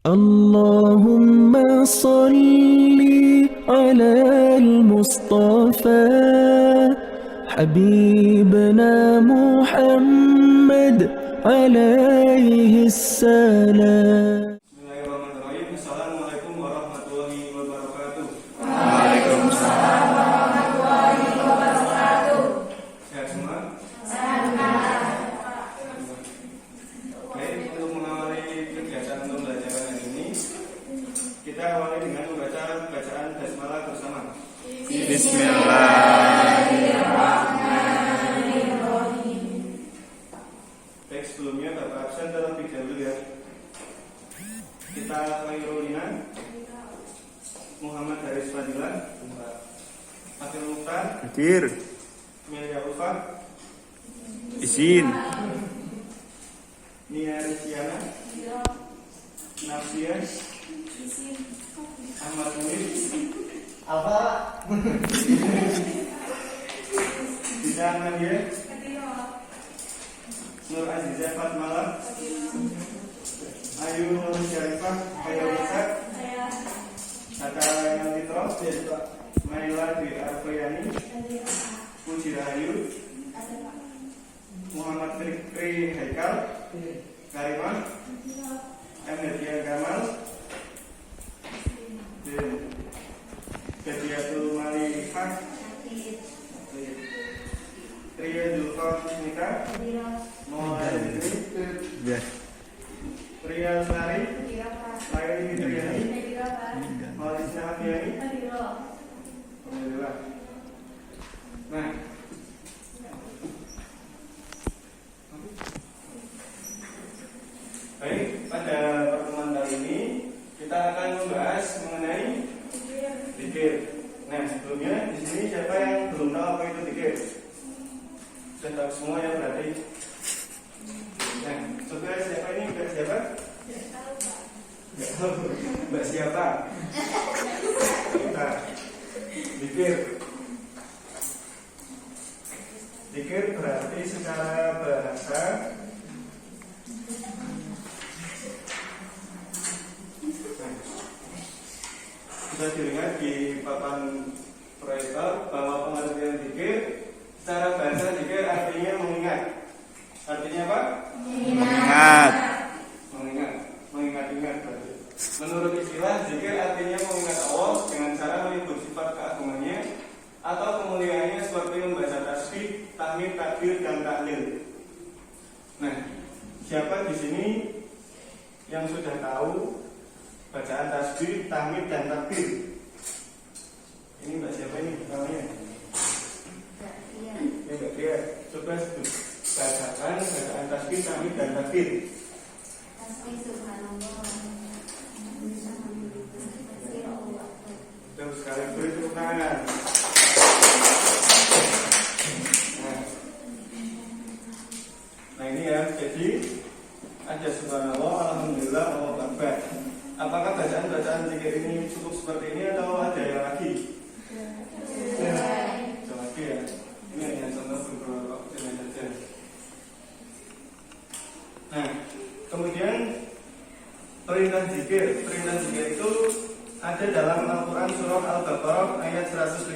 اللهم صل على المصطفى حبيبنا محمد عليه السلام. Bismillahirrahmanirrahim. Assalamualaikum warahmatullahi wabarakatuh. Waalaikumsalam warahmatullahi wabarakatuh. Sehat semua? Baik, untuk mengawali kegiatan pembelajaran hari ini, kita awali dengan membaca bacaan basmalah bersama. Bismillahirrahmanirrahim. Baik, sebelumnya Bapak absen terlebih dahulu ya. Kita Khairulina, Muhammad Haris Fadilah, Akhil Mukhtar, Hadir. Melia Ulfa, Izin. Nia Risiana, Nafsia, Ahmad Munir, Apa? Bisa Nadia, Nur Azizah Fatmala, Ayu Nur Syarifah, Ayu Nisa, Kata Nalitro, Maila Dwi Arfayani, Puji Rahayu, Muhammad Fikri Haikal, Karimah, Nadia Gamal, Kadiatul Malihah, Ria Julfat Nika, Maulana Zikri, Ya. Ria Sari, Laili Fitriani, Malisna Afiani. Alhamdulillah. Nah, baik, pada pertemuan kali ini kita akan membahas mengenai zikir. Nah, sebelumnya di sini siapa yang belum tahu apa itu zikir? Sudah tahu semua ya berarti. Nah, saudara siapa ini? Mbak siapa? Nggak tahu. Mbak siapa? Kita zikir. Zikir berarti secara bahasa bisa dilihat di papan proyektor bahwa pengertian zikir secara bahasa zikir artinya mengingat. Artinya apa? Ingat. Mengingat berarti. Menurut istilah zikir artinya mengingat Allah dengan cara menyebut sifat keagungannya atau kemuliaannya seperti membaca tasbih, tahmid, takbir dan tahlil. Nah, siapa di sini yang sudah tahu bacaan tasbih, tahmid dan takbir? Ini Mbak siapa ini namanya? Ya Mbak Ria. Coba bacakan bacaan tasbih, tahmid dan takbir. Tasbih subhanallah. Terus sekali beri tepuk tangan. Nah ini ya, jadi ada subhanallah, alhamdulillah, Allahu akbar. Apakah bacaan-bacaan zikir ini cukup seperti ini atau ada yang lagi? Ada lagi ya. Ini hanya contoh beberapa kecilnya saja. Nah, kemudian perintah zikir itu ada dalam Al-Quran surah Al-Baqarah ayat 152.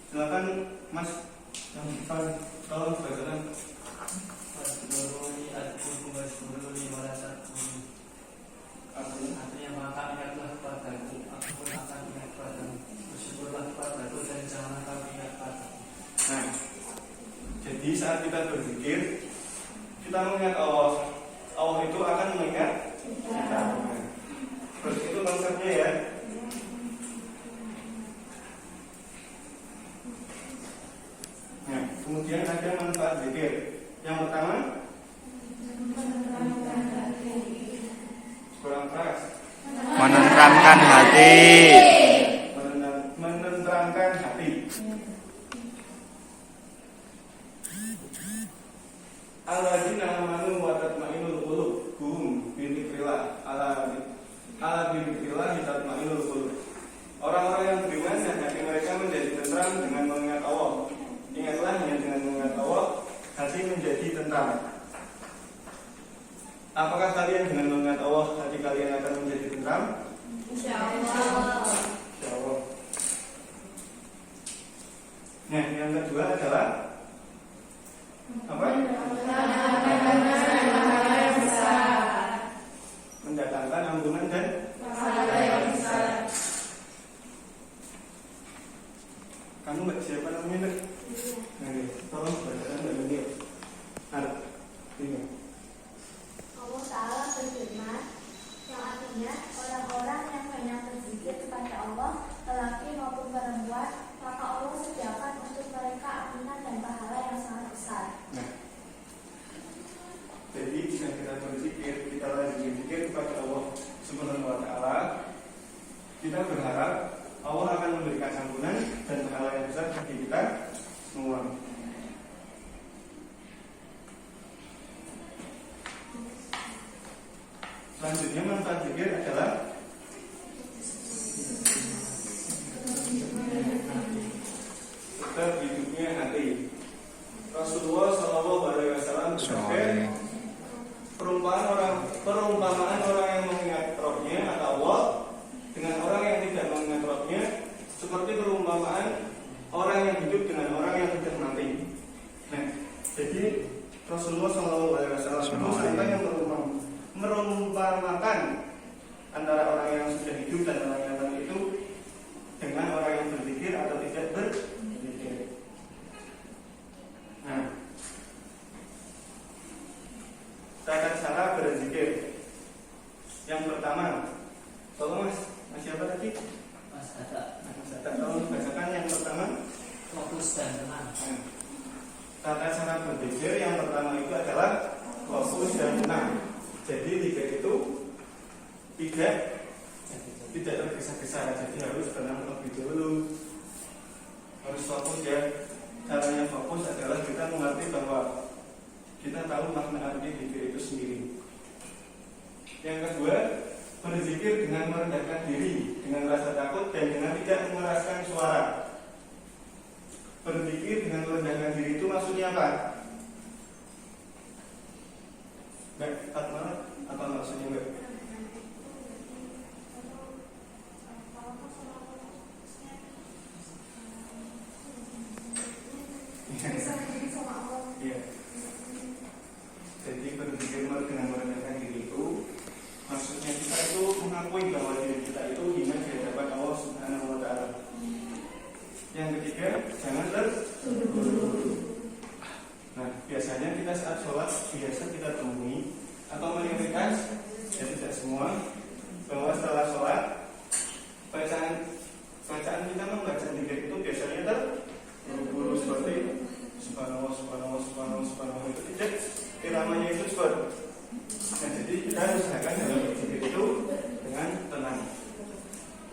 Silakan Mas yang depan, tolong bacakan. Artinya maka ingatlah kepadaku, aku pun akan ingat padamu. Bersyukurlah kepadaku dan janganlah kamu ingat padaku. Nah, jadi saat kita berzikir, kita mengingat Allah. Allah itu akan mengingat kita. Terus itu konsepnya ya. Nah, kemudian ada manfaat zikir. Yang pertama, kurang keras. Menenteramkan hati. Menenteramkan hati. Alladzina amanu wa tatma'innul qulub hum bi dzikrillah ala bi dzikrillah tatma'innul qulub. Orang-orang yang beriman dan hati mereka menjadi tentram dengan mengingat Allah. Ingatlah hanya dengan mengingat Allah hati menjadi tentram. Apakah kalian dengan mengingat Allah hati kalian akan menjadi tentram? Insyaallah. Insyaallah. Nah, yang kedua adalah apa? Mendatangkan ampunan dan Pahala yang besar. kamu nggak siapa namanya Mbak? Nah, tolong bacakan Mbak Nunil. Ini. Allah Ta'ala berfirman yang artinya orang-orang yang banyak berzikir kepada Allah, lelaki maupun perempuan, maka Allah sediakan untuk mereka ampunan dan pahala yang sangat besar. Nah, jadi jika kita berzikir, kita lagi berzikir kepada Allah Subhanahu wa Ta'ala, kita berharap Allah akan memberikan ampunan dan pahala yang besar bagi kita semua. Selanjutnya manfaat zikir adalah tetap hidupnya hati. Rasulullah SAW bersabda, perumpamaan orang yang mengingat Rabbnya atau Allah dengan orang yang tidak mengingat Rabbnya seperti perumpamaan orang yang hidup dengan orang yang tidak mati. Nah, jadi Rasulullah SAW itu yang merumpamakan antara orang yang sudah hidup dan orang yang mati itu dengan orang yang berzikir atau tidak berzikir. Nah, tata cara berzikir. Yang pertama, tolong Mas siapa tadi? Mas Ada. Mas Ada, tolong bacakan yang pertama. Fokus dan tenang. Nah, tata cara berzikir yang pertama itu adalah fokus dan tenang. Jadi zikir itu tidak tergesa-gesa, jadi harus tenang lebih dulu, harus fokus ya. Caranya fokus adalah kita mengerti bahwa kita tahu makna arti zikir itu sendiri. Yang kedua, berzikir dengan merendahkan diri, dengan rasa takut dan dengan tidak mengeraskan suara. Berzikir dengan merendahkan diri itu maksudnya apa? Mbak, apa maksudnya Mbak? Iya. Jadi berzikir dengan merendahkan diri itu maksudnya kita itu mengakui bahwa diri kita itu hina di hadapan Allah Subhanahu wa Ta'ala. Yang ketiga, jangan terburu-buru. Nah, biasanya kita saat sholat biasa kita temui atau mayoritas, ya tidak semua, bahwa setelah sholat bacaan kita membaca zikir itu biasanya terburu-buru seperti subhanallah, subhanallah, subhanallah, subhanallah, itu tidak, iramanya itu cepat. Nah, jadi kita harus usahakan dalam berzikir itu dengan tenang.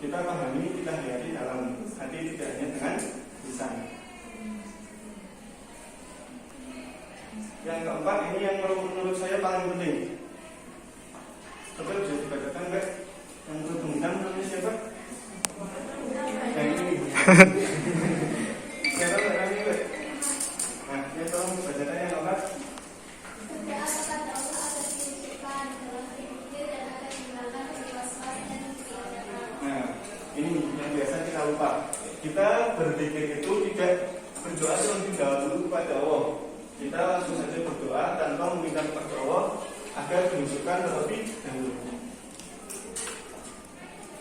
Kita pahami, kita hayati dalam hati, tidak hanya dengan lisan. Yang keempat, ini yang menurut saya paling penting. Coba bisa dibacakan Mbak. Yang berundang namanya siapa? Yang ini. Siapa namanya Mbak? Nah, dia tolong bacakan yang keempat. Berdoa kepada Allah agar diwujudkan dalam berpikir dan agar dihilangkan dari was-was dan kegiatan. Nah, ini yang biasa kita lupa. Kita berzikir itu tidak berdoa terlebih dahulu kepada Allah. Kita langsung saja berdoa tanpa meminta kepada Allah agar diwujudkan terlebih dahulu.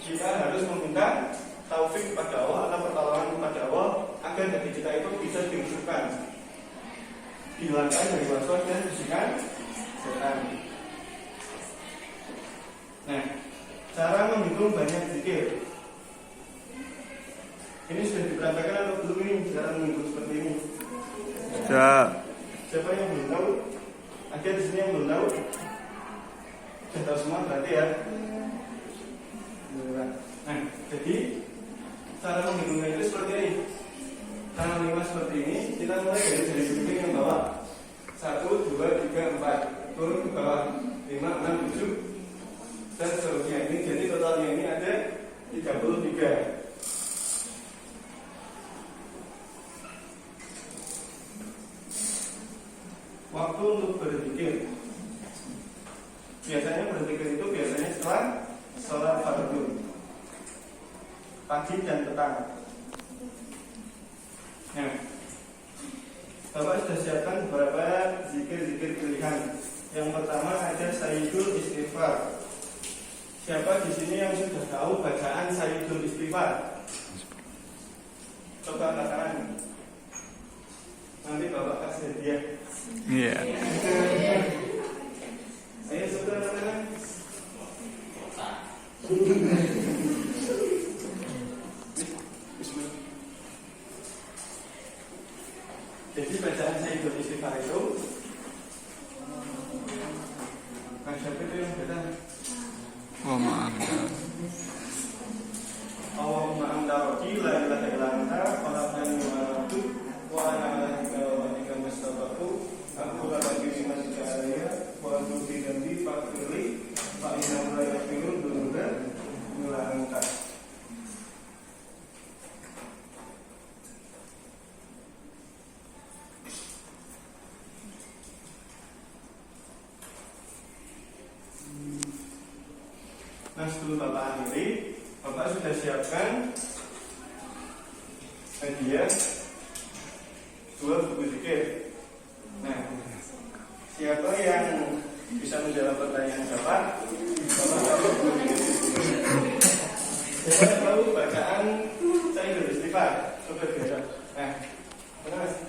Kita harus meminta taufik kepada Allah atau pertolongan kepada Allah agar hati kita itu bisa diwujudkan, dihilangkan dari waswas dan bisikan setan. Nah, cara menghitung banyak zikir. Ini sudah dipraktikkan atau belum ini cara menghitung seperti ini? Sudah. Siapa yang belum tahu? Ada di sini yang belum tahu? Sudah tahu semua berarti ya. Nah, jadi cara menghitungnya itu seperti ini. Cara menghitungnya seperti ini. Kita mulai dari zikir yang bawah. 1, 2, 3, 4. Turun ke bawah 5, 6, 7 dan seterusnya. Ini jadi totalnya ini ada 33. Waktu untuk berzikir. Biasanya berzikir itu biasanya setelah sholat fardu pagi dan petang. Nah, Bapak sudah siapkan beberapa zikir-zikir pilihan. Yang pertama ada Sayyidul Istighfar. Siapa di sini yang sudah tahu bacaan Sayyidul Istighfar? Coba katakan. Nanti Bapak kasih hadiah. Iya. Ayo saudara katakan. Jadi bacaan Sayyidul Istighfar itu siapa itu yang baca? Oh maaf. Allahumma anta rabbi la ilaha illa anta khalaqtani wa ana abduka wa ana ala ahdika wa wa'dika mastata'tu aku la ilaha illa anta wa atubu ilaik faghfirli fa innahu la yaghfiru dzunuba illa anta. Nah, sebelum Bapak akhiri, Bapak sudah siapkan hadiah 2 buku zikir. Nah, siapa yang bisa menjawab pertanyaan Bapak? Bapak tahu buku zikir. Bapak tahu bacaan Sayyidul Istighfar. Coba dibaca. Nah, benar Mas?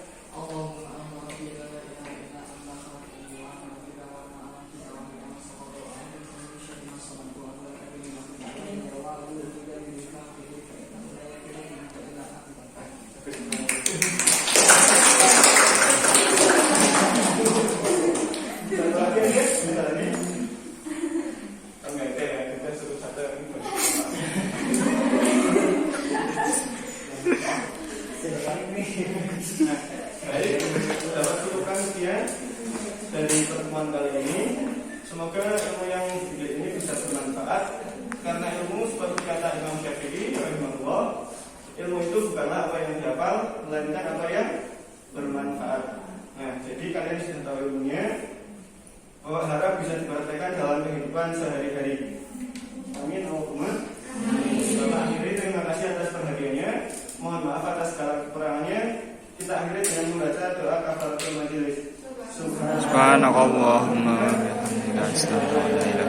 Baik, dapat cukupkan sekian dari pertemuan kali ini. Semoga ilmu yang sedikit ini bisa bermanfaat. Karena ilmu seperti kata Imam Syafi'i rahimahullah, ilmu itu bukanlah apa yang dihafal, melainkan apa yang bermanfaat. Nah, jadi kalian sudah tahu ilmunya. Bapak harap bisa dipraktekkan dalam kehidupan sehari-hari. Amin. Allahumma. Bapak akhiri, terima kasih atas perhatiannya. Mohon maaf atas segala kekurangannya. Kita akhiri dengan membaca doa kafaratul majelis. Subhanakallahumma wa bihamdika astaghfiruka